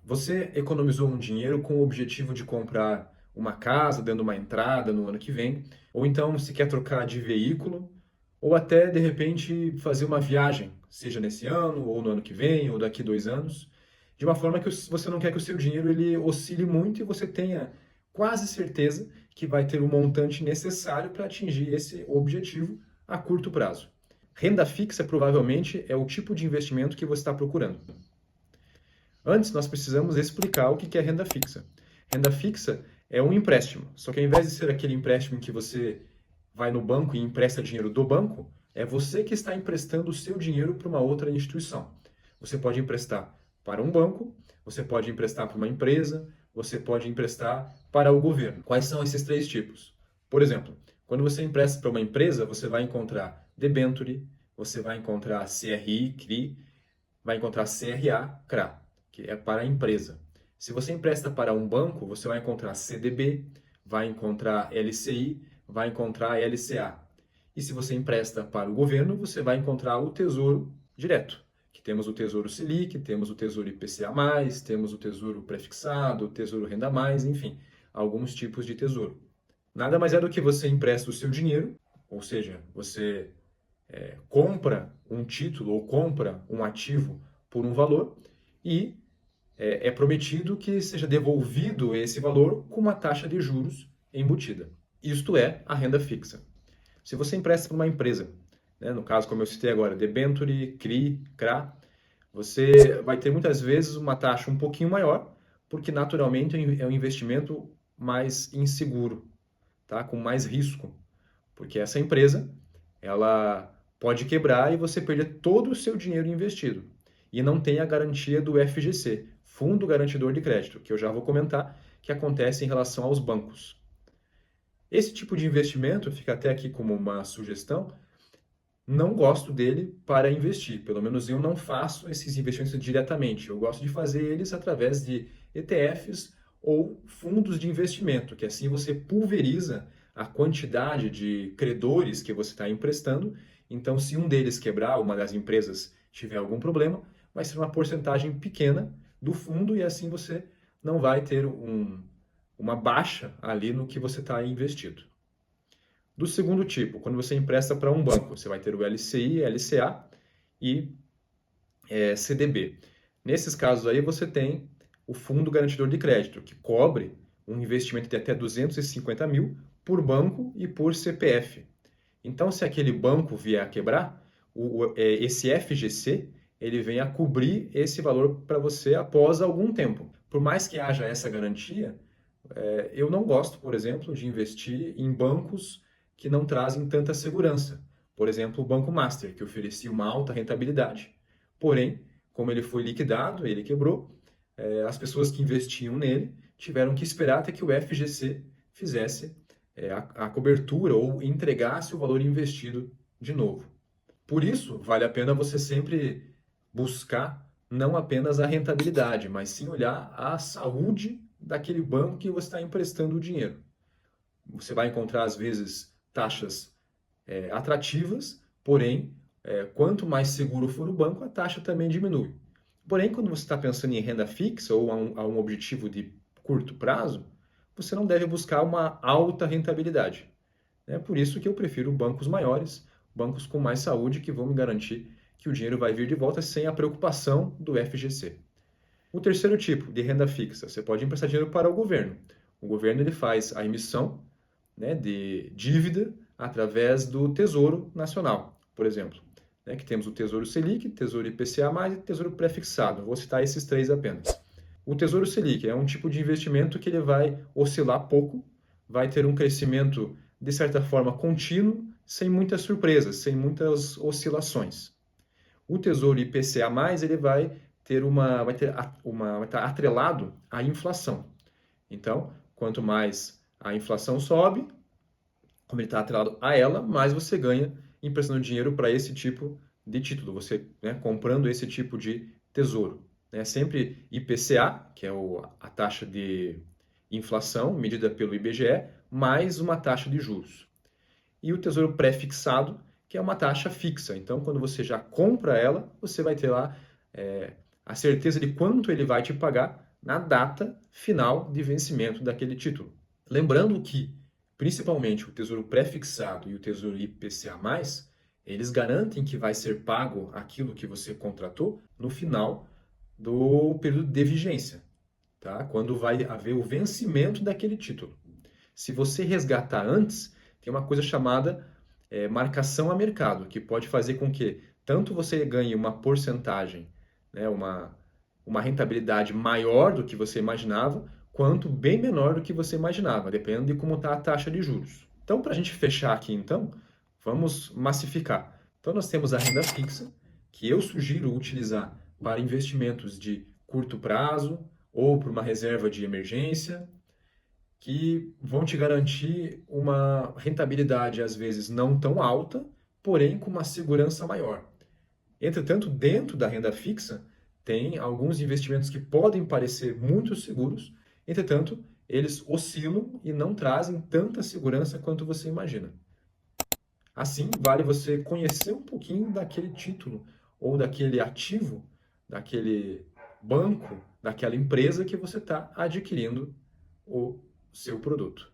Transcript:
Você economizou um dinheiro com o objetivo de comprar uma casa, dando uma entrada no ano que vem, ou então se quer trocar de veículo, ou até de repente fazer uma viagem, seja nesse ano, ou no ano que vem, ou daqui 2 anos, de uma forma que você não quer que o seu dinheiro ele oscile muito e você tenha quase certeza que vai ter o montante necessário para atingir esse objetivo a curto prazo. Renda fixa provavelmente é o tipo de investimento que você está procurando. Antes, nós precisamos explicar o que é renda fixa. Renda fixa é um empréstimo, só que ao invés de ser aquele empréstimo em que você vai no banco e empresta dinheiro do banco, é você que está emprestando o seu dinheiro para uma outra instituição. Você pode emprestar para um banco, você pode emprestar para uma empresa, você pode emprestar para o governo. Quais são esses três tipos? Por exemplo, quando você empresta para uma empresa, você vai encontrar debenture, você vai encontrar CRI, CRI, vai encontrar CRA, CRA, que é para a empresa. Se você empresta para um banco, você vai encontrar CDB, vai encontrar LCI, vai encontrar LCA. E se você empresta para o governo, você vai encontrar o Tesouro Direto, que temos o Tesouro Selic, temos o Tesouro IPCA+, temos o Tesouro Prefixado, o Tesouro Renda+, enfim, alguns tipos de tesouro. Nada mais é do que você empresta o seu dinheiro, ou seja, você compra um título ou compra um ativo por um valor e é prometido que seja devolvido esse valor com uma taxa de juros embutida. Isto é a renda fixa. Se você empresta para uma empresa, né, no caso, como eu citei agora, debenture, CRI, CRA, você vai ter muitas vezes uma taxa um pouquinho maior, porque naturalmente é um investimento mais inseguro, tá? Com mais risco, porque essa empresa ela pode quebrar e você perder todo o seu dinheiro investido. E não tem a garantia do FGC, Fundo Garantidor de Crédito, que eu já vou comentar, que acontece em relação aos bancos. Esse tipo de investimento, fica até aqui como uma sugestão, não gosto dele para investir. Pelo menos eu não faço esses investimentos diretamente. Eu gosto de fazer eles através de ETFs ou fundos de investimento, que assim você pulveriza a quantidade de credores que você está emprestando. Então, se um deles quebrar, uma das empresas tiver algum problema, vai ser uma porcentagem pequena do fundo e assim você não vai ter uma baixa ali no que você está investido. Do segundo tipo, quando você empresta para um banco, você vai ter o LCI, LCA e CDB. Nesses casos aí, você tem o Fundo Garantidor de Crédito, que cobre um investimento de até 250 mil por banco e por CPF. Então, se aquele banco vier a quebrar, esse FGC ele vem a cobrir esse valor para você após algum tempo. Por mais que haja essa garantia, eu não gosto, por exemplo, de investir em bancos que não trazem tanta segurança. Por exemplo, o Banco Master, que oferecia uma alta rentabilidade. Porém, como ele foi liquidado, ele quebrou, as pessoas que investiam nele tiveram que esperar até que o FGC fizesse a cobertura ou entregasse o valor investido de novo. Por isso, vale a pena você sempre buscar não apenas a rentabilidade, mas sim olhar a saúde daquele banco que você está emprestando o dinheiro. Você vai encontrar, às vezes, taxas atrativas, porém, quanto mais seguro for o banco, a taxa também diminui. Porém, quando você está pensando em renda fixa ou a um objetivo de curto prazo, você não deve buscar uma alta rentabilidade. É por isso que eu prefiro bancos maiores, bancos com mais saúde, que vão me garantir que o dinheiro vai vir de volta sem a preocupação do FGC. O terceiro tipo de renda fixa, você pode emprestar dinheiro para o governo. O governo ele faz a emissão, né, de dívida através do Tesouro Nacional, por exemplo. Né, que temos o Tesouro Selic, Tesouro IPCA+, e Tesouro Prefixado. Vou citar esses três apenas. O Tesouro Selic é um tipo de investimento que ele vai oscilar pouco, vai ter um crescimento, de certa forma, contínuo, sem muitas surpresas, sem muitas oscilações. O Tesouro IPCA+, ele vai estar atrelado à inflação. Então, quanto mais a inflação sobe, como ele está atrelado a ela, mais você ganha emprestando dinheiro para esse tipo de título, você, né, comprando esse tipo de tesouro. Né? Sempre IPCA, que é a taxa de inflação medida pelo IBGE, mais uma taxa de juros. E o tesouro pré-fixado, que é uma taxa fixa. Então, quando você já compra ela, você vai ter lá a certeza de quanto ele vai te pagar na data final de vencimento daquele título. Lembrando que, principalmente, o Tesouro Pré-fixado e o Tesouro IPCA+, eles garantem que vai ser pago aquilo que você contratou no final do período de vigência, tá? Quando vai haver o vencimento daquele título. Se você resgatar antes, tem uma coisa chamada marcação a mercado, que pode fazer com que tanto você ganhe uma porcentagem, né, uma rentabilidade maior do que você imaginava, quanto bem menor do que você imaginava, dependendo de como está a taxa de juros. Então, para a gente fechar aqui, então, vamos massificar. Então, nós temos a renda fixa, que eu sugiro utilizar para investimentos de curto prazo ou para uma reserva de emergência, que vão te garantir uma rentabilidade, às vezes, não tão alta, porém com uma segurança maior. Entretanto, dentro da renda fixa, tem alguns investimentos que podem parecer muito seguros, entretanto, eles oscilam e não trazem tanta segurança quanto você imagina. Assim, vale você conhecer um pouquinho daquele título ou daquele ativo, daquele banco, daquela empresa que você está adquirindo o seu produto.